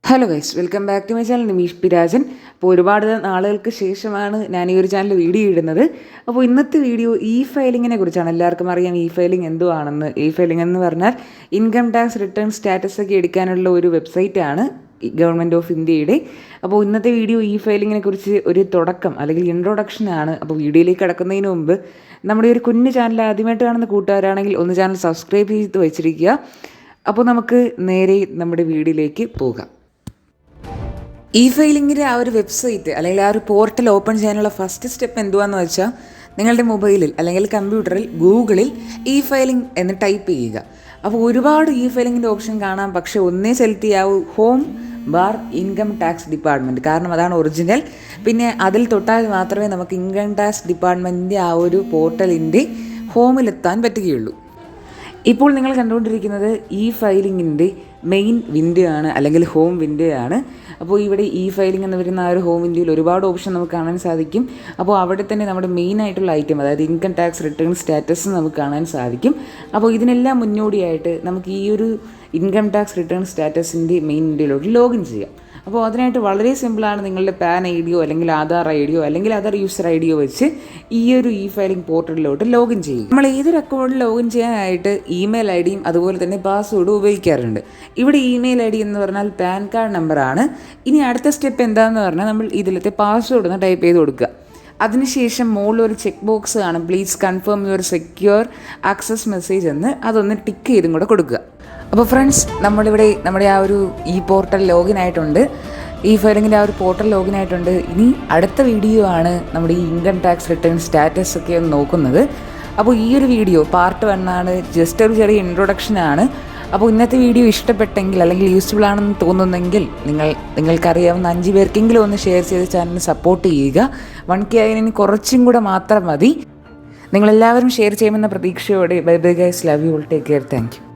Hello guys, welcome back to my channel Nimish P Rajan. അപ്പോൾ ഒരുപാട് നാളുകൾക്ക് ശേഷമാണ് ഞാൻ ഈ ഒരു ചാനൽ വീഡിയോ ഇടുന്നത്. അപ്പോൾ ഇന്നത്തെ വീഡിയോ ഫയലിങ്ങിനെ കുറിച്ചാണ്. എല്ലാവർക്കും അറിയാം ഫയലിംഗ് എന്തുവാണെന്ന്. ഫയലിംഗ് എന്ന് പറഞ്ഞാൽ ഇൻകം ടാക്സ് റിട്ടേൺ സ്റ്റാറ്റസ് ഒക്കെ എടുക്കാനുള്ള ഒരു വെബ്സൈറ്റാണ് ഗവൺമെൻറ് ഓഫ് ഇന്ത്യയുടെ. അപ്പോൾ ഇന്നത്തെ വീഡിയോ ഫയലിങ്ങിനെ കുറിച്ച് ഒരു തുടക്കം അല്ലെങ്കിൽ ഇൻട്രൊഡക്ഷനാണ്. അപ്പോൾ വീഡിയോയിലേക്ക് കടക്കുന്നതിന് മുമ്പ് നമ്മുടെ ഒരു കുഞ്ഞു ചാനൽ ആദ്യമായിട്ട് കാണുന്ന കൂട്ടുകാരാണെങ്കിൽ ഒന്ന് ചാനൽ സബ്സ്ക്രൈബ് ചെയ്ത് വെച്ചിരിക്കുക. അപ്പോൾ നമുക്ക് നേരെ നമ്മുടെ വീഡിയോയിലേക്ക് പോകാം. ഫയലിങ്ങിൻ്റെ ആ ഒരു വെബ്സൈറ്റ് അല്ലെങ്കിൽ ആ ഒരു പോർട്ടൽ ഓപ്പൺ ചെയ്യാനുള്ള ഫസ്റ്റ് സ്റ്റെപ്പ് എന്തുവാന്ന് വെച്ചാൽ നിങ്ങളുടെ മൊബൈലിൽ അല്ലെങ്കിൽ കമ്പ്യൂട്ടറിൽ ഗൂഗിളിൽ ഫയലിംഗ് എന്ന് ടൈപ്പ് ചെയ്യുക. അപ്പോൾ ഒരുപാട് ഫയലിങ്ങിൻ്റെ ഓപ്ഷൻ കാണാം, പക്ഷേ ഒന്നേ സെലക്ട് ചെയ്യാവൂ ഹോം ഇൻകം ടാക്സ് ഡിപ്പാർട്ട്മെൻറ്റ്. കാരണം അതാണ് ഒറിജിനൽ. പിന്നെ അതിൽ തൊട്ടാൽ മാത്രമേ നമുക്ക് ഇൻകം ടാക്സ് ഡിപ്പാർട്ട്മെൻറ്റിൻ്റെ ആ ഒരു പോർട്ടലിൻ്റെ ഹോമിലെത്താൻ പറ്റുകയുള്ളൂ. ഇപ്പോൾ നിങ്ങൾ കണ്ടുകൊണ്ടിരിക്കുന്നത് ഫയലിങ്ങിൻ്റെ മെയിൻ വിൻഡോ ആണ് അല്ലെങ്കിൽ ഹോം വിൻഡോ ആണ്. അപ്പോൾ ഇവിടെ ഫയലിംഗ് എന്ന് വരുന്ന ആ ഒരു ഹോം വിൻഡോയിൽ ഒരുപാട് ഓപ്ഷൻ നമുക്ക് കാണാൻ സാധിക്കും. അപ്പോൾ അവിടെ തന്നെ നമ്മുടെ മെയിൻ ആയിട്ടുള്ള ഐറ്റം, അതായത് ഇൻകം ടാക്സ് റിട്ടേൺ സ്റ്റാറ്റസ് നമുക്ക് കാണാൻ സാധിക്കും. അപ്പോൾ ഇതിനെല്ലാം മുന്നോടിയായിട്ട് നമുക്ക് ഈ ഒരു ഇൻകം ടാക്സ് റിട്ടേൺ സ്റ്റാറ്റസിൻ്റെ മെയിൻ വിൻഡോയിലോട്ട് ലോഗിൻ ചെയ്യാം. അപ്പോൾ അതിനായിട്ട് വളരെ സിമ്പിളാണ്. നിങ്ങളുടെ പാൻ ഐഡിയോ അല്ലെങ്കിൽ ആധാർ ഐഡിയോ അല്ലെങ്കിൽ അതർ യൂസർ ഐഡിയോ വെച്ച് ഈ ഒരു ഫയലിംഗ് പോർട്ടലിലോട്ട് ലോഗിൻ ചെയ്യും. നമ്മൾ ഏതൊരു അക്കൗണ്ടിൽ ലോഗിൻ ചെയ്യാനായിട്ട് ഇമെയിൽ ഐ ഡിയും അതുപോലെ തന്നെ പാസ്വേഡും ഉപയോഗിക്കാറുണ്ട്. ഇവിടെ ഇമെയിൽ ഐ ഡി എന്ന് പറഞ്ഞാൽ പാൻ കാർഡ് നമ്പറാണ്. ഇനി അടുത്ത സ്റ്റെപ്പ് എന്താണെന്ന് പറഞ്ഞാൽ നമ്മൾ ഇതിലത്തെ പാസ്വേഡ് ഒന്ന് ടൈപ്പ് ചെയ്ത് കൊടുക്കുക. അതിനുശേഷം മുകളിൽ ഒരു ചെക്ക് ബോക്സ് കാണും, please confirm your secure access message എന്ന്, അതൊന്ന് ടിക്ക് ചെയ്തും കൂടെ കൊടുക്കുക. അപ്പോൾ ഫ്രണ്ട്സ്, നമ്മളിവിടെ നമ്മുടെ ആ ഒരു പോർട്ടൽ ലോഗിൻ ആയിട്ടുണ്ട്. ഫയലിങ്ങിൻ്റെ ആ ഒരു പോർട്ടൽ ലോഗിൻ ആയിട്ടുണ്ട്. ഇനി അടുത്ത വീഡിയോ ആണ് നമ്മുടെ ഇൻകം ടാക്സ് റിട്ടേൺ സ്റ്റാറ്റസ് ഒക്കെ ഒന്ന് നോക്കുന്നത്. അപ്പോൾ ഈ ഒരു വീഡിയോ പാർട്ട് 1 ആണ്, ജസ്റ്റ് ഒരു ചെറിയ ഇൻട്രൊഡക്ഷനാണ്. അപ്പോൾ ഇന്നത്തെ വീഡിയോ ഇഷ്ടപ്പെട്ടെങ്കിൽ അല്ലെങ്കിൽ യൂസ്ഫുൾ ആണെന്ന് തോന്നുന്നെങ്കിൽ നിങ്ങൾക്കറിയാവുന്ന 5 പേർക്കെങ്കിലും ഒന്ന് ഷെയർ ചെയ്ത് ചാനലിന് സപ്പോർട്ട് ചെയ്യുക. 1K ആയതിന് കുറച്ചും കൂടെ മാത്രം മതി. നിങ്ങളെല്ലാവരും ഷെയർ ചെയ്യുമെന്ന പ്രതീക്ഷയോടെ bye bye guys, love you all, take care, thank you.